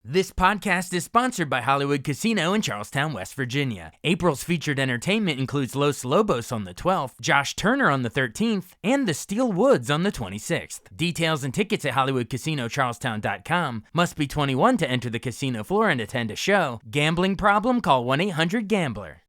This podcast is sponsored by Hollywood Casino in Charlestown, West Virginia. April's featured entertainment includes Los Lobos on the 12th, Josh Turner on the 13th, and the Steel Woods on the 26th. Details and tickets at HollywoodCasinoCharlestown.com. Must be 21 to enter the casino floor and attend a show. Gambling problem? Call 1-800-GAMBLER.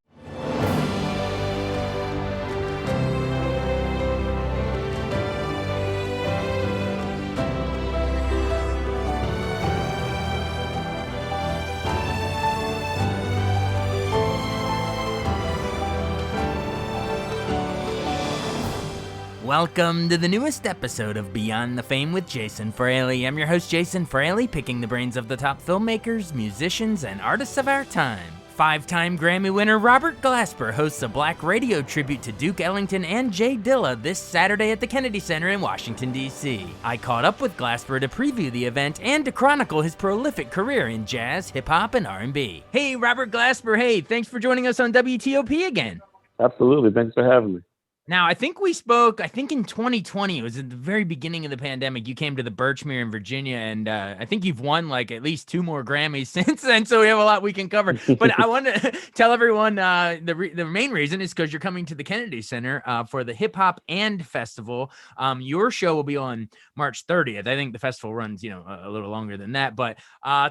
Welcome to the newest episode of Beyond the Fame with Jason Fraley. I'm your host, Jason Fraley, picking the brains of the top filmmakers, musicians, and artists of our time. Five-time Grammy winner Robert Glasper hosts a Black radio tribute to Duke Ellington and Jay Dilla this Saturday at the Kennedy Center in Washington, D.C. I caught up with Glasper to preview the event and to chronicle his prolific career in jazz, hip-hop, and R&B. Hey, Robert Glasper, hey, thanks for joining us on WTOP again. Absolutely, thanks for having me. Now, I think we spoke, in 2020, it was at the very beginning of the pandemic. You came to the Birchmere in Virginia, and I think you've won like at least 2 more Grammys since then, so we have a lot we can cover. But I want to tell everyone the main reason is because you're coming to the Kennedy Center for the Hip Hop and Festival. Your show will be on March 30th. I think the festival runs, a little longer than that. But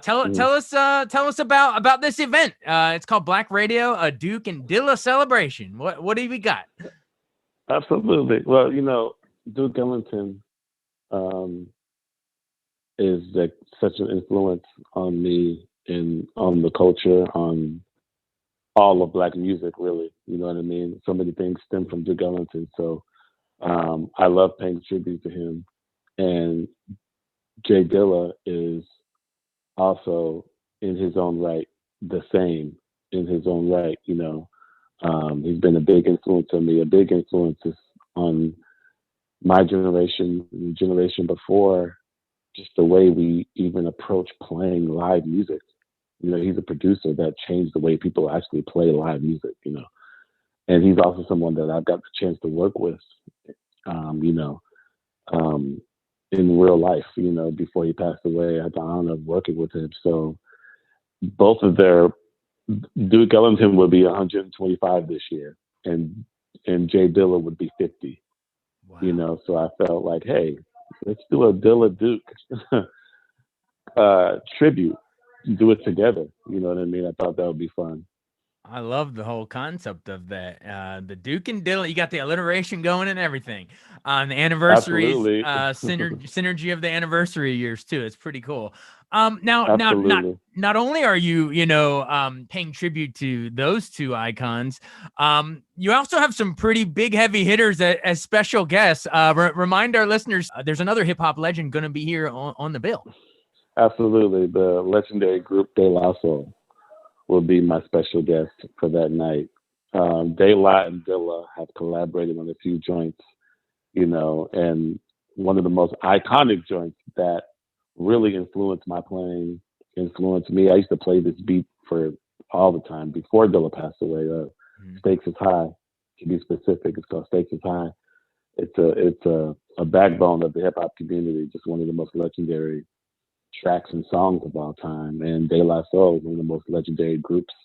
tell us about this event. It's called Black Radio, a Duke and Dilla celebration. What do we got? Absolutely. Well, Duke Ellington is such an influence on me and on the culture, on all of Black music, really. You know what I mean? So many things stem from Duke Ellington. So I love paying tribute to him. And Jay Dilla is also, in his own right, the same in his own right, He's been a big influence on me, a big influence on my generation, the generation before, just the way we even approach playing live music. He's a producer that changed the way people actually play live music, And he's also someone that I've got the chance to work with, in real life, before he passed away. I had the honor of working with him. So both of Duke Ellington would be 125 this year, and Jay Dilla would be 50. Wow. So I felt like, hey, let's do a Dilla Duke tribute, do it together. You know what I mean? I thought that would be fun. I love the whole concept of that. The Duke and Dilla, you got the alliteration going and everything. The anniversaries, synergy of the anniversary years too. It's pretty cool. Now, not only are you, paying tribute to those two icons, you also have some pretty big heavy hitters as special guests. Remind our listeners, there's another hip hop legend going to be here on the bill. Absolutely, the legendary group De La Soul will be my special guest for that night. De La and Dilla have collaborated on a few joints, and one of the most iconic joints that really influenced my playing, influenced me. I used to play this beat for all the time before Dilla passed away. Stakes is High, to be specific. It's called Stakes is High. It's a backbone of the hip hop community, just one of the most legendary tracks and songs of all time. And De La Soul is one of the most legendary groups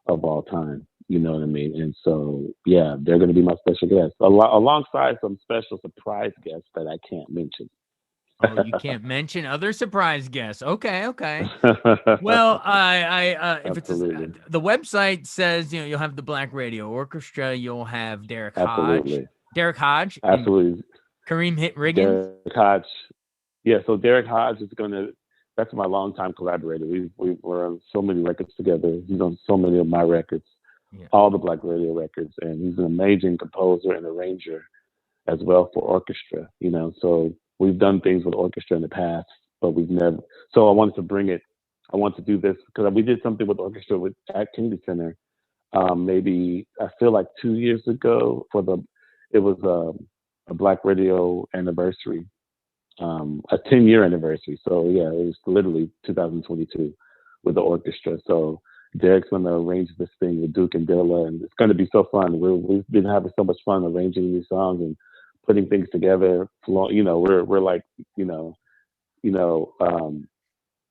of all time. You know what I mean? And so, yeah, they're going to be my special guests, alongside some special surprise guests that I can't mention. Oh, you can't mention other surprise guests. Okay. Well, if it's the website says, you'll have the Black Radio Orchestra, you'll have Derek Hodge. Absolutely. Kareem Riggins. Derek Hodge. Yeah, so Derek Hodge is that's my longtime collaborator. We're on so many records together. He's on so many of my records, all the Black Radio records, and he's an amazing composer and arranger as well for orchestra, so we've done things with orchestra in the past, but we've never, so I wanted to do this because we did something with orchestra at Kennedy Center, maybe I feel like 2 years ago it was a Black Radio anniversary. A 10-year anniversary. So yeah, it was literally 2022 with the orchestra. So Derek's going to arrange this thing with Duke and Dilla, and it's going to be so fun. We've been having so much fun arranging these songs and putting things together. We're like,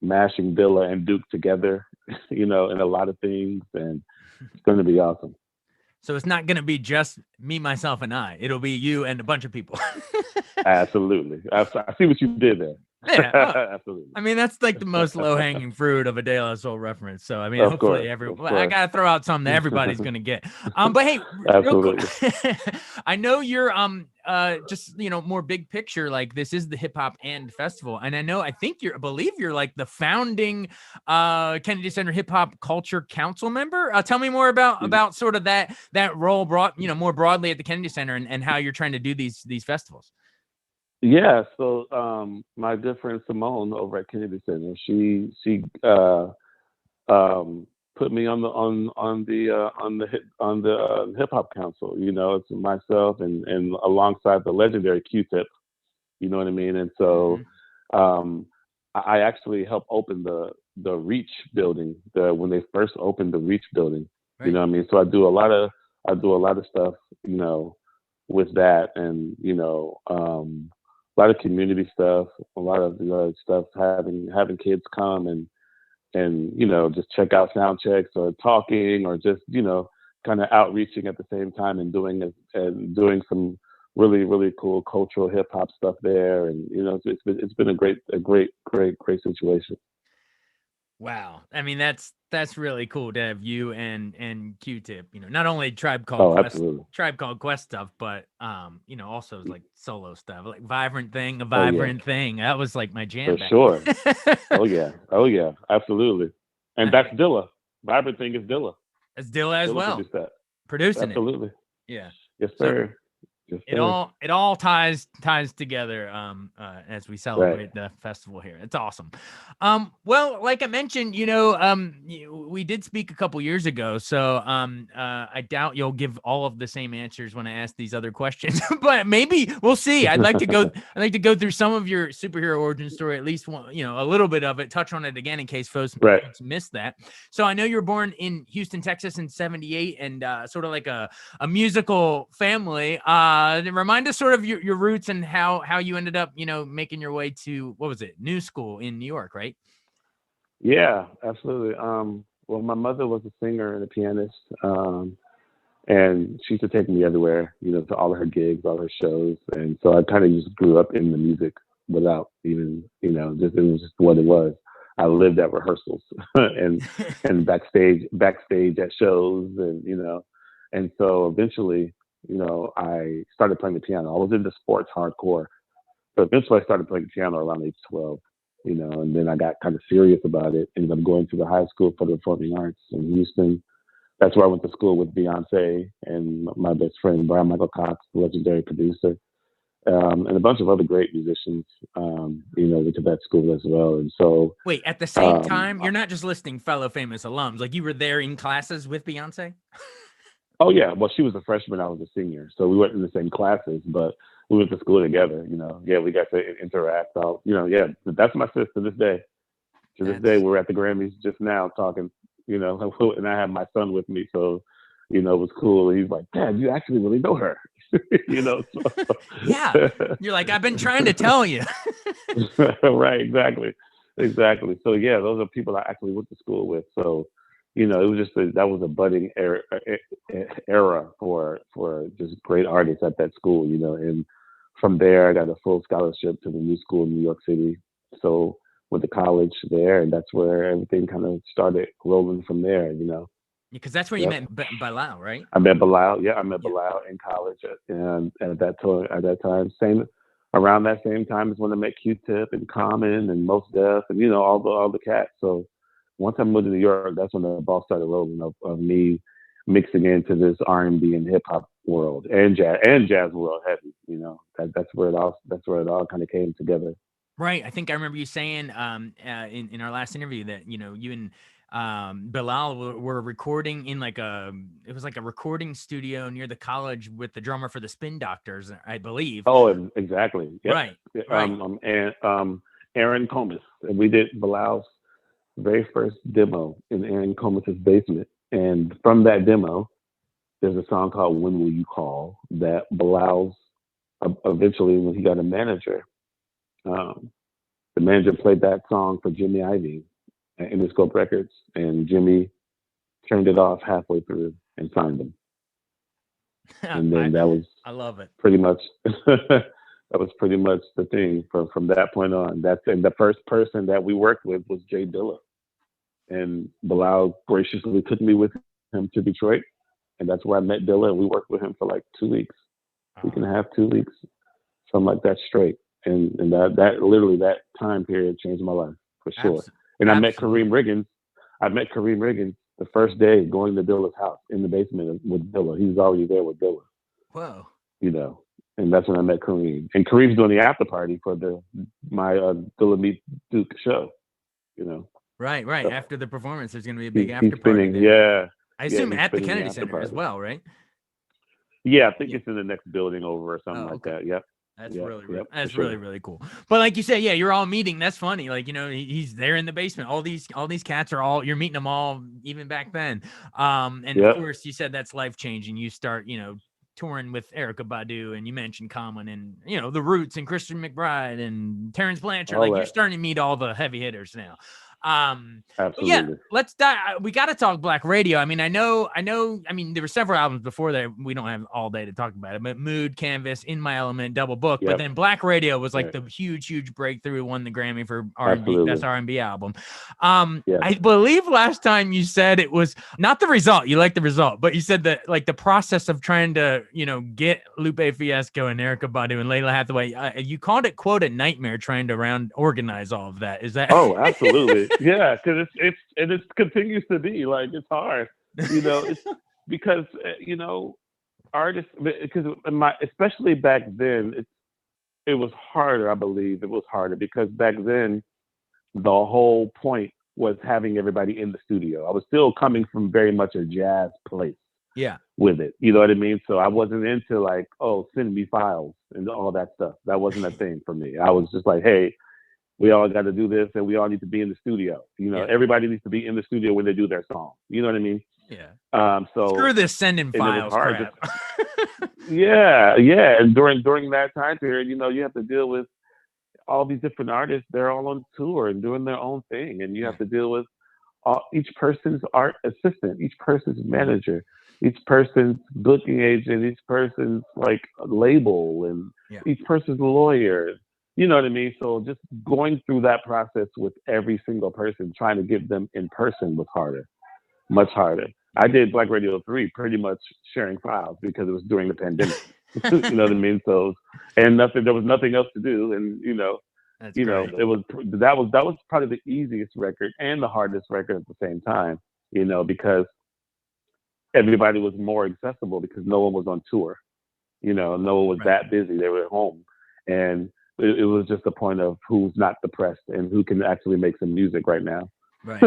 mashing Dilla and Duke together, in a lot of things, and it's going to be awesome. So it's not going to be just me, myself, and I. It'll be you and a bunch of people. Absolutely. I see what you did there. Yeah. Absolutely. I mean, that's like the most low hanging fruit of a De La Soul reference. So, I mean, Of hopefully course. I got to throw out something that everybody's going to get. But hey, real quick, Absolutely. I know you're, just, more big picture, like this is the hip hop and festival. And I think I believe you're like the founding, Kennedy Center Hip Hop Culture Council member. Tell me more about sort of that role brought, more broadly at the Kennedy Center and how you're trying to do these festivals. Yeah, so my good friend Simone over at Kennedy Center, she put me on the hip hop council. It's myself and alongside the legendary Q-Tip. You know what I mean? And so um, I actually helped open the Reach building when they first opened the Reach building. You Right. know what I mean? So I do a lot of stuff. With that, and a lot of community stuff, a lot of stuff, having kids come and just check out sound checks or talking or just kind of outreaching at the same time and doing some really really cool cultural hip hop stuff there, and it's been a great situation. Wow. I mean, that's really cool to have you and Q-Tip, not only Oh, absolutely. Tribe Called Quest stuff, but also like solo stuff, like Vibrant Thing, a Oh yeah, Vibrant Thing. That was like my for jam back sure. then. Oh yeah, absolutely. And that's Hey, Dilla. Vibrant thing is Dilla. it's Dilla as Dilla well, produced that. producing it. Absolutely. Yeah. Yes So sir. Yes it sir. all ties together as we Right. celebrate the festival here. It's awesome. Well, like I mentioned, we did speak a couple years ago, so I doubt you'll give all of the same answers when I ask these other questions, but maybe we'll see. I'd like to go through some of your superhero origin story, at least one, a little bit of it, touch on it again in case folks Right. missed that. So I know you were born in Houston, Texas in 78, and sort of like a musical family. Remind us sort of your roots and how you ended up, making your way to, what was it, New School in New York, right? Yeah, absolutely. Well, my mother was a singer and a pianist, and she used to take me everywhere, to all of her gigs, all her shows, and so I kind of just grew up in the music without even, just it was just what it was. I lived at rehearsals and backstage at shows, and so eventually, I started playing the piano. I was into sports hardcore, but eventually I started playing piano around age 12, and then I got kind of serious about it. Ended up going to the High School for the Performing Arts in Houston. That's where I went to school with Beyonce and my best friend, Brian Michael Cox, the legendary producer, and a bunch of other great musicians, went to that school as well. And so, Wait, at the same um, time, you're not just listing fellow famous alums, like you were there in classes with Beyonce? oh yeah, well, she was a freshman, I was a senior, so we weren't in the same classes, but we went to school together. Yeah, we got to interact. Yeah, that's my sister to this day. To this day, That's we're at the Grammys just now talking, and I have my son with me, so it was cool. He's like, Dad, you actually really know her, yeah. You're like, I've been trying to tell you. right, exactly. So yeah, those are people I actually went to school with. So, it was just that was a budding era for just great artists at that school, and from there I got a full scholarship to the New School in New York City. So went to college there, and that's where everything kind of started rolling from there. Because that's where you Yep. met Bilal, right? I met Bilal. Yeah, I met Yeah. Bilal in college, and at that time, around that same time is when I met Q-Tip and Common and Most Def and all the cats. So once I moved to New York, that's when the ball started rolling of me mixing into this R&B and hip hop world and jazz world heavy. That's where it all kind of came together. Right. I think I remember you saying in our last interview that you and Bilal were recording in it was like a recording studio near the college with the drummer for the Spin Doctors, I believe. Oh, exactly. Yep. Right. Right. And Aaron Comas, and we did Bilal's very first demo in Aaron Comas's basement. And from that demo, there's a song called "When Will You Call" that Bilal's eventually, when he got a manager, um, The manager played that song for Jimmy Iovine at Interscope Records, and Jimmy turned it off halfway through and signed him. And then that was I love it. pretty much that was pretty much the thing from that point on. And the first person that we worked with was Jay Dilla, and Bilal graciously took me with him to Detroit, and that's where I met Dilla, and we worked with him for like 2 weeks, week and a half, 2 weeks, something like that straight. And that literally that time period changed my life for sure. And I met Kareem Riggins. The first day going to Dilla's house in the basement with Dilla. He was already there with Dilla. Whoa. You know, and that's when I met Kareem. And Kareem's doing the after party for my Dilla Meet Duke show. You know. Right. So after the performance, there's going to be a big after party. Yeah. I assume at the Kennedy Center as well, right? Yeah, I think it's in the next building over or something like that. Yep. That's really cool. But like you said, yeah, you're all meeting. That's funny. Like, you know, he's there in the basement. All these cats are you're meeting them all even back then. And of course you said that's life changing. You start, you know, touring with Erykah Badu, and you mentioned Common, and, you know, the Roots and Christian McBride and Terrence Blanchard. You're starting to meet all the heavy hitters now. Absolutely. Yeah, let's dive. We got to talk Black Radio. I mean, I know. I mean, there were several albums before that. We don't have all day to talk about it, but Mood, Canvas, In My Element, Double Book. But then Black Radio was like the huge breakthrough. Won the Grammy for R&B, best R&B album. I believe last time you said it was not the result. You liked the result, but you said that like the process of trying to, you know, get Lupe Fiasco and Erykah Badu and Layla Hathaway. You called it, quote, a nightmare trying to organize all of that. Is that? Oh, absolutely. Yeah, because it continues to be like it's hard, you know. It's because you know, artists, because especially back then, it was harder. I believe it was harder because back then the whole point was having everybody in the studio. I was still coming from very much a jazz place. Yeah. With it, you know what I mean. So I wasn't into like, oh, send me files and all that stuff. That wasn't a thing for me. I was just like, hey, we all got to do this, and we all need to be in the studio. You know, everybody needs to be in the studio when they do their song. You know what I mean? Yeah. So screw this sending files crap. Yeah. And during that time period, you know, you have to deal with all these different artists. They're all on tour and doing their own thing, and you have to deal with each person's art assistant, each person's manager, each person's booking agent, each person's like label, and each person's lawyer. You know what I mean? So just going through that process with every single person, trying to get them in person was harder, much harder. I did Black Radio 3 pretty much sharing files because it was during the pandemic. You know what I mean? So, and there was nothing else to do. And, you know, that was probably the easiest record and the hardest record at the same time, you know, because everybody was more accessible because no one was on tour. You know, no one was that busy. They were at home. And it was just a point of who's not depressed and who can actually make some music right now. Right.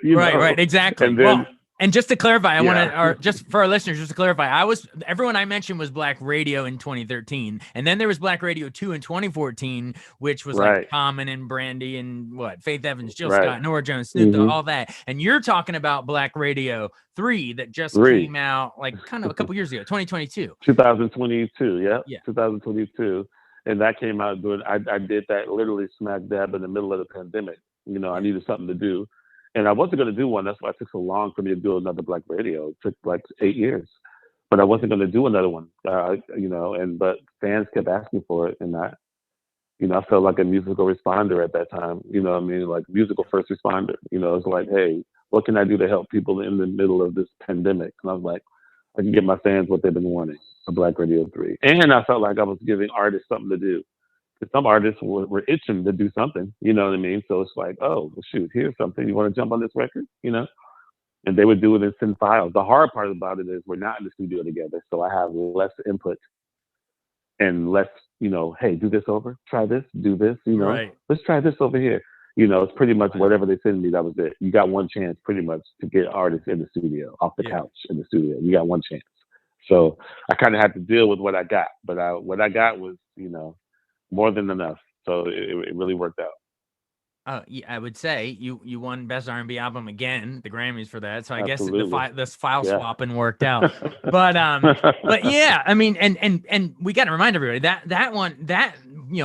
Right. Exactly. And then, and just to clarify, I want to, or just for our listeners, just to clarify, everyone I mentioned was Black Radio in 2013. And then there was Black Radio 2 in 2014, which was like Common and Brandy and Faith Evans, Jill Scott, Norah Jones, Snoop Dogg, all that. And you're talking about Black Radio 3 that just came out like kind of a couple years ago, 2022. 2022. Yeah. 2022. And that came out I did that literally smack dab in the middle of the pandemic. You know, I needed something to do. And I wasn't going to do one. That's why it took so long for me to do another Black Radio. It took like 8 years. But I wasn't going to do another one, you know, but fans kept asking for it. And I felt like a musical responder at that time. You know what I mean? Like musical first responder. You know, it's like, hey, what can I do to help people in the middle of this pandemic? And I was like, I can give my fans what they've been wanting. A Black Radio 3. And I felt like I was giving artists something to do. Because some artists were itching to do something, you know what I mean? So it's like, oh, well, shoot, here's something. You want to jump on this record, you know? And they would do it and send files. The hard part about it is we're not in the studio together, so I have less input and less, you know, hey, do this over, try this, do this, you know? Let's try this over here. You know, it's pretty much whatever they send me, that was it. You got one chance pretty much to get artists in the studio, off the couch in the studio. You got one chance. So I kind of had to deal with what I got, but what I got was, you know, more than enough. So it really worked out. I would say you won Best R&B Album again, the Grammys for that. So I guess this file swapping worked out. But yeah, I mean, and we got to remind everybody that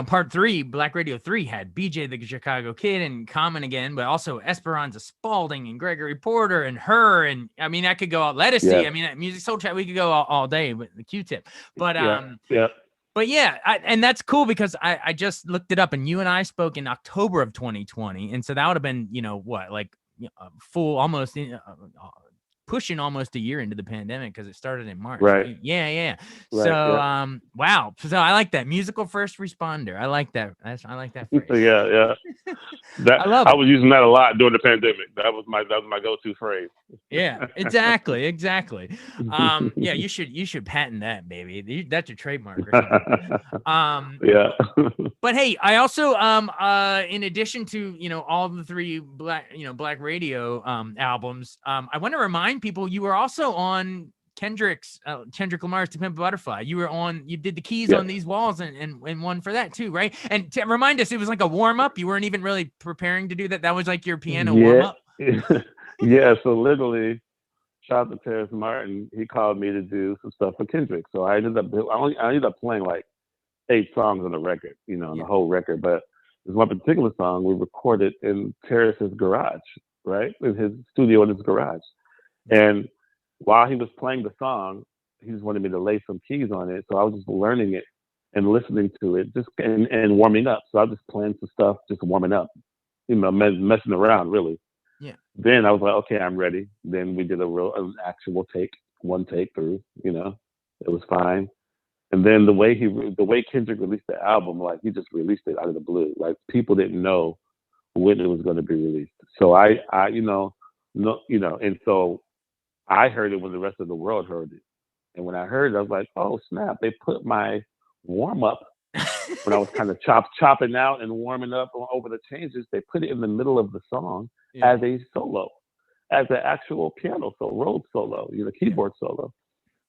part 3, Black Radio 3 had BJ the Chicago Kid and Common again, but also Esperanza Spalding and Gregory Porter and her. And I mean, I could go out Lettucey. Yeah. I mean, Music Soul Chat, we could go all day with the Q-Tip. But But yeah, and that's cool because I just looked it up, and you and I spoke in October of 2020, and so that would have been full almost pushing almost a year into the pandemic because it started in March. Right. Yeah. Right, So wow. So I like that. Musical first responder. I like that. I like that phrase. Yeah. I was using that a lot during the pandemic. That was my go-to phrase. Yeah, exactly. Yeah, you should patent that, baby. That's your trademark or something. Yeah. But hey, I also in addition to all the 3 Black Radio albums, I want to remind people you were also on Kendrick Lamar's "To Pimp a Butterfly." You did the keys on These Walls and one for that too, right? And to remind us, it was like a warm up. You weren't even really preparing to do that. That was like your piano warm up. Yeah. So literally, shout out to Terrence Martin. He called me to do some stuff for Kendrick. So I ended up playing like 8 songs on the record, on the whole record. But there's one particular song we recorded in Terrence's garage, right? In his studio in his garage. And while he was playing the song, he just wanted me to lay some keys on it. So I was just learning it and listening to it, just and warming up. So I was just playing some stuff, just warming up, messing around, really. Yeah. Then I was like, okay, I'm ready. Then we did an actual one take through. It was fine. And then the way Kendrick released the album, like he just released it out of the blue. Like people didn't know when it was going to be released. So and so I heard it when the rest of the world heard it. And when I heard it, I was like, oh snap! They put my warm up when I was kind of chopping out and warming up over the changes. They put it in the middle of the song as a solo, as an actual piano solo, Rhodes solo, keyboard solo.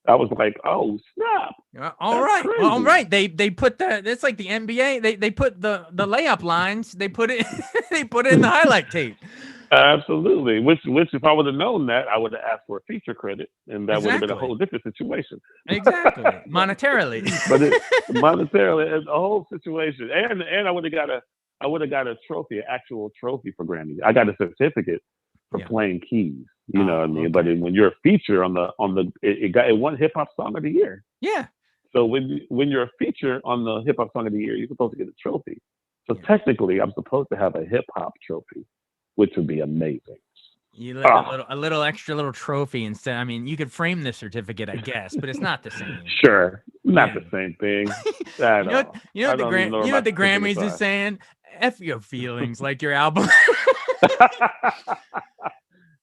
I was like, oh snap! All right. They put that. It's like the NBA. They put the layup lines. They put it in the highlight tape. Absolutely. Which if I would have known that, I would have asked for a feature credit, and that would have been a whole different situation. Exactly. Monetarily. But monetarily, it's a whole situation, and I would have got a trophy, an actual trophy for Grammy. I got a certificate for playing keys. You know what I mean? Okay. But when you're a feature it won Hip Hop Song of the Year. Yeah. So when you're a feature on the Hip Hop Song of the Year, you're supposed to get a trophy. So technically, I'm supposed to have a hip hop trophy, which would be amazing. You let a little extra little trophy instead. I mean, you could frame the certificate, I guess, but it's not the same. Sure, not the same thing. You know what the Grammys is saying? F your feelings, like your album.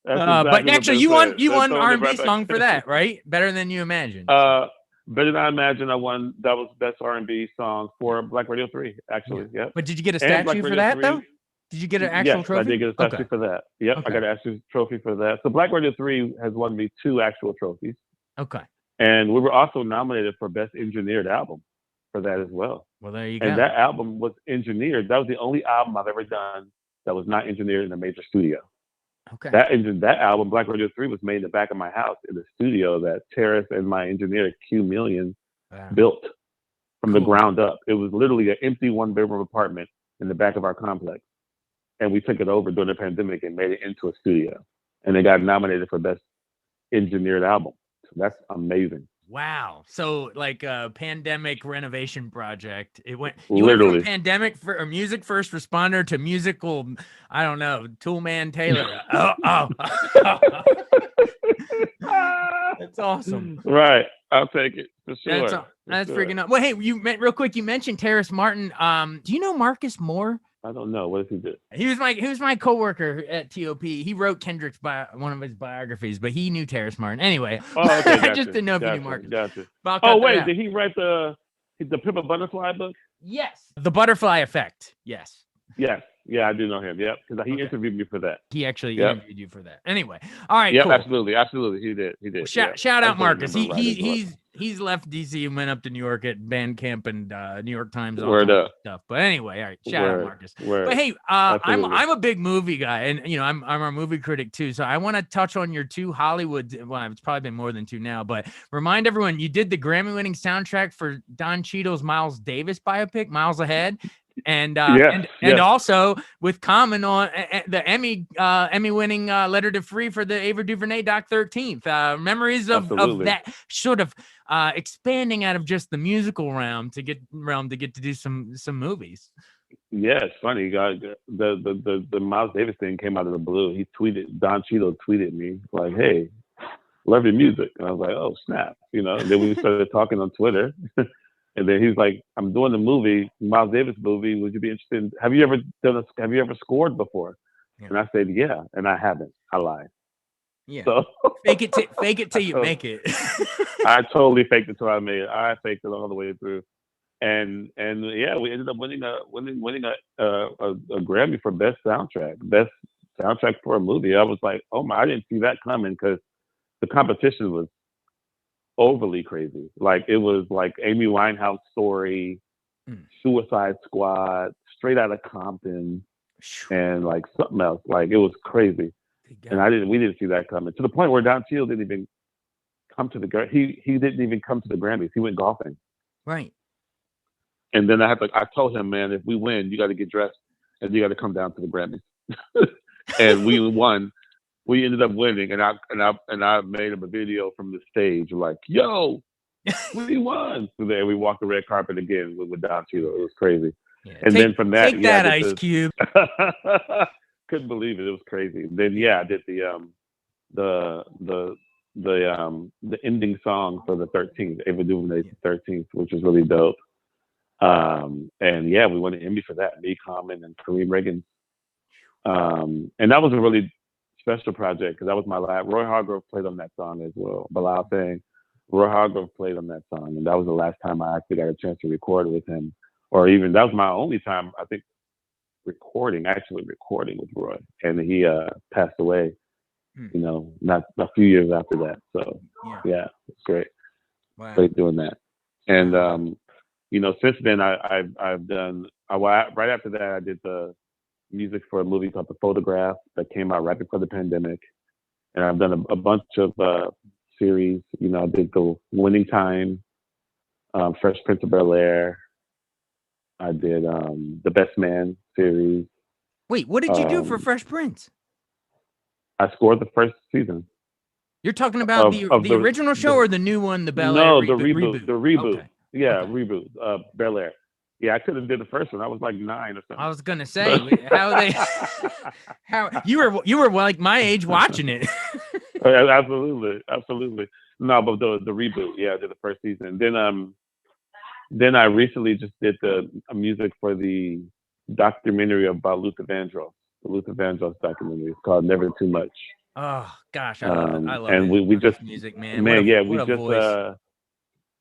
But actually, you won R&B song for that, right? Better Than You Imagined. Better Than I Imagined. I won. That was best R&B song for Black Radio 3. Actually, yeah. But did you get a statue for that 3, though? Did you get an actual trophy? I did get a statue for that. Yep, I got an actual trophy for that. So Black Radio 3 has won me 2 actual trophies. Okay. And we were also nominated for Best Engineered Album for that as well. Well, there you go. And that album was engineered. That was the only album I've ever done that was not engineered in a major studio. Okay. That album, Black Radio 3, was made in the back of my house in the studio that Terrace and my engineer, Q Million, built from the ground up. It was literally an empty 1-bedroom apartment in the back of our complex. And we took it over during the pandemic and made it into a studio. And they got nominated for Best Engineered Album. So that's amazing. Wow. So like a pandemic renovation project. You went from pandemic for a music first responder to musical, I don't know, Toolman Taylor. That's awesome. Right. I'll take it for sure. That's freaking up. Well, hey, real quick, you mentioned Terrace Martin. Do you know Marcus Moore? I don't know. What does he do? He was my coworker at TOP. He wrote Kendrick's one of his biographies, but he knew Terrace Martin. Anyway, okay, I just didn't know if you knew Marcus. Gotcha. Oh, wait, did he write the Pimp a Butterfly book? Yes. The Butterfly Effect. Yes. Yes. Yeah, I do know him. Yep, because he interviewed me for that. He actually interviewed you for that. Anyway, all right, yep, cool. absolutely. He did. Well, shout out Marcus. He's left DC and went up to New York at Bandcamp and New York Times, all kinds of stuff. But anyway, all right, shout out Marcus. But hey, I'm a big movie guy, and I'm a movie critic too. So I want to touch on your two Hollywood. Well, it's probably been more than two now, but remind everyone you did the Grammy-winning soundtrack for Don Cheadle's Miles Davis biopic, Miles Ahead. And also with Common on the Emmy-winning Letter to Free for the Ava DuVernay Doc 13th. Memories of that sort of expanding out of just the musical realm to get to do some movies. Yeah, it's funny. The Miles Davis thing came out of the blue. Don Cheadle tweeted me like, "Hey, love your music," and I was like, "Oh snap!" And then we started talking on Twitter. And then he's like, "I'm doing a movie, Miles Davis movie. Would you be interested in? Have you ever scored before?" Yeah. And I said, "Yeah," and I haven't. I lied. Yeah. So fake it till you make it. I totally faked it till I made it. I faked it all the way through, and yeah, we ended up winning a Grammy for best soundtrack for a movie. I was like, oh my, I didn't see that coming because the competition was overly crazy. Like it was like Amy Winehouse Story, Suicide Squad, Straight Outta Compton, and like something else. Like it was crazy, and we didn't see that coming to the point where Don Cheadle didn't even come to the he didn't even come to the Grammys. He went golfing. Right. And then I told him, man, if we win, you got to get dressed and you got to come down to the Grammys. And we won. We ended up winning, and I made him a video from the stage, like, "Yo, we won!" So then we walked the red carpet again with Don Cheadle. It was crazy. Yeah. And then from that, take that Ice Cube. Couldn't believe it. It was crazy. And then I did the ending song for the 13th, Ava DuVernay's 13th, which was really dope. And yeah, we won an Emmy for that. Me, Common, and Kareem Reagan. And that was a really special project because that was my last. Roy Hargrove played on that song as well. Bilal saying Roy Hargrove played on that song, and that was the last time I actually got a chance to record with him, or even that was my only time I think recording with Roy, and he passed away. Not a few years after that. So yeah it's great. Wow. Great doing that, and since then I've done. Right after that, I did the music for a movie called The Photograph that came out right before the pandemic, and I've done a bunch of series. I did the Winning Time, Fresh Prince of Bel-Air. I did the Best Man series. Wait, what did you do for Fresh Prince? I scored the first season. You're talking about the original show or the new one, the Bel-Air reboot? The reboot. Okay. Yeah, okay. Reboot. Bel-Air. Yeah, I could have did the first one. I was like 9 or something. I was gonna say how you were like my age watching it. Absolutely. No, but the reboot. Yeah, I did the first season. Then I recently just did the music for the documentary about Luther Vandross. The Luther Vandross documentary. It's called Never Too Much. Oh gosh, I love it. I love and we just music, man. We just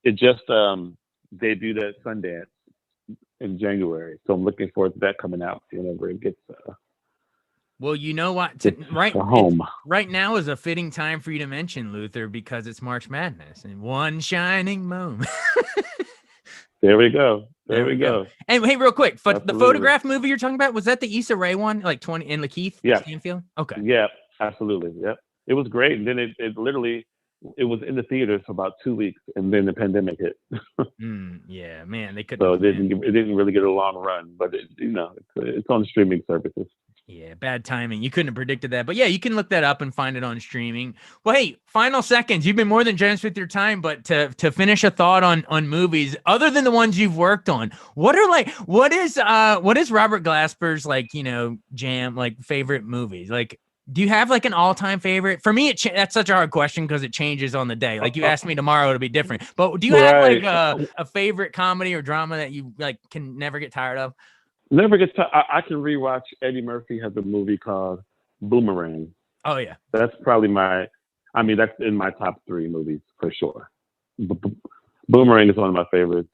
it just debuted at Sundance in January, so I'm looking forward to that coming out whenever it gets. Well, you know what? Right now is a fitting time for you to mention Luther because it's March Madness and one shining moment. There we go. There we go. And hey, real quick, the Photograph movie you're talking about, was that the Issa Rae one, like 20 in Lakeith Stanfield? Okay. Yeah, absolutely. Yep. It was great, and then it literally. It was in the theaters for about 2 weeks, and then the pandemic hit. Yeah, man, they couldn't. So it didn't really get a long run, but it's on streaming services. Yeah, bad timing. You couldn't have predicted that, but yeah, you can look that up and find it on streaming. Well, hey, final seconds. You've been more than generous with your time, but to finish a thought on movies other than the ones you've worked on, what is Robert Glasper's jam favorite movies like? Do you have like an all-time favorite? For me, that's such a hard question because it changes on the day. Like you ask me tomorrow, it'll be different. But do you have like a favorite comedy or drama that you like can never get tired of? Never get tired. I can rewatch. Eddie Murphy has a movie called Boomerang. Oh yeah, that's probably that's in my top 3 movies for sure. Boomerang is one of my favorites.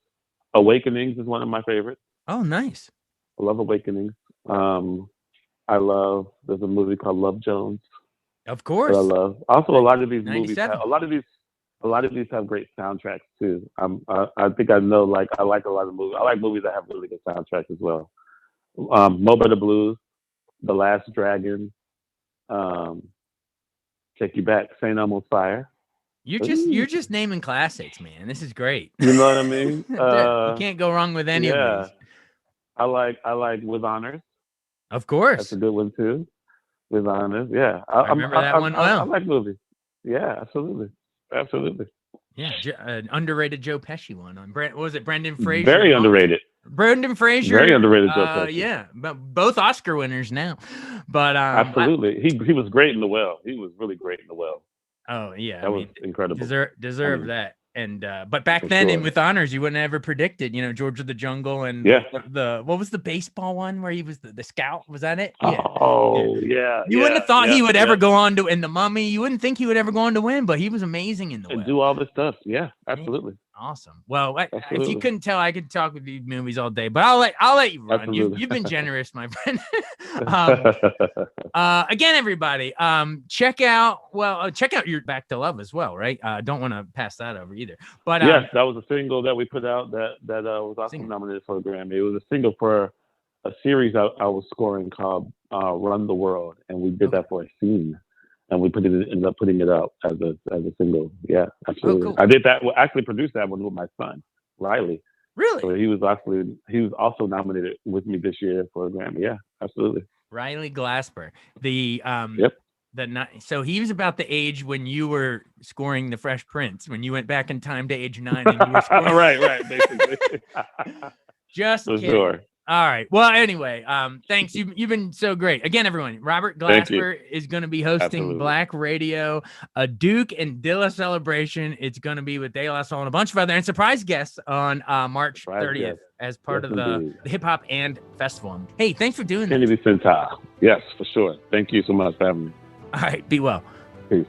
Awakenings is one of my favorites. Oh, nice. I love Awakenings. There's a movie called Love Jones Of that I course. love. Also, a lot of these movies 97. have a lot of these have great soundtracks too. I think I know I like a lot of movies. I like movies that have really good soundtracks as well. Mo Better Blues, The Last Dragon, um, Take You Back, Saint Elmo's Fire. You're just naming classics, man. This is great. You know what I mean? You can't go wrong with any of Yeah, these. I like With Honors. Of That's course. a good one too. With Honors, yeah. I remember that one I well. like movies. Yeah, absolutely, absolutely. Yeah, an underrated Joe Pesci one on what was it Brendan Fraser? Very underrated. Brendan Fraser. Very underrated Joe Pesci. Yeah, but both Oscar winners now. But absolutely, he was great in The Well. He was really great in The Well. Oh yeah, that was incredible. Deserve that. And but back then, in With Honors, you wouldn't have ever predicted, George of the Jungle and the what was the baseball one where he was the scout? Was that it? Yeah. Oh yeah. You wouldn't have thought he would ever go on to in The Mummy. You wouldn't think he would ever go on to win, but he was amazing in do all this stuff. Yeah, absolutely. Awesome. Well, if you couldn't tell, I could talk with these movies all day, but I'll let you run. You've been generous, my friend. Again, everybody, check out your Back to Love as well, right? Don't want to pass that over either. But yes, that was a single that we put out that was also nominated for a Grammy. It was a single for a series I was scoring called Run the World, and we did that for a scene. And we ended up putting it out as a single. Yeah, absolutely. Cool. I did that. Actually, produced that one with my son, Riley. Really? So he was also nominated with me this year for a Grammy. Yeah, absolutely. Riley Glasper. Yep. So he was about the age when you were scoring The Fresh Prince, when you went back in time to age 9 and you were scoring. right, basically. Just for kidding. Sure. All right. Well, anyway, thanks. You've been so great. Again, everyone, Robert Glasper is going to be hosting Black Radio, a Duke and Dilla celebration. It's going to be with De La Soul and a bunch of other and surprise guests on March 30th as part of the Hip Hop and Festival. Hey, thanks for doing Kennedy Centile. Yes, for sure. Thank you so much for having me. All right. Be well. Peace.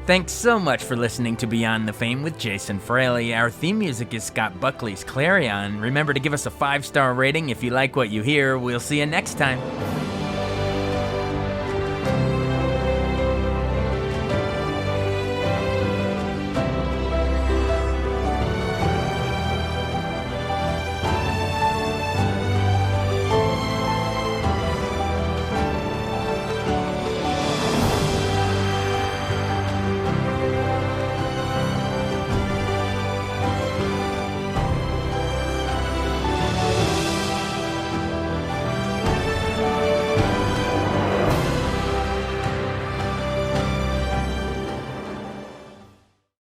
Thanks so much for listening to Beyond the Fame with Jason Fraley. Our theme music is Scott Buckley's Clarion. Remember to give us a 5-star rating if you like what you hear. We'll see you next time.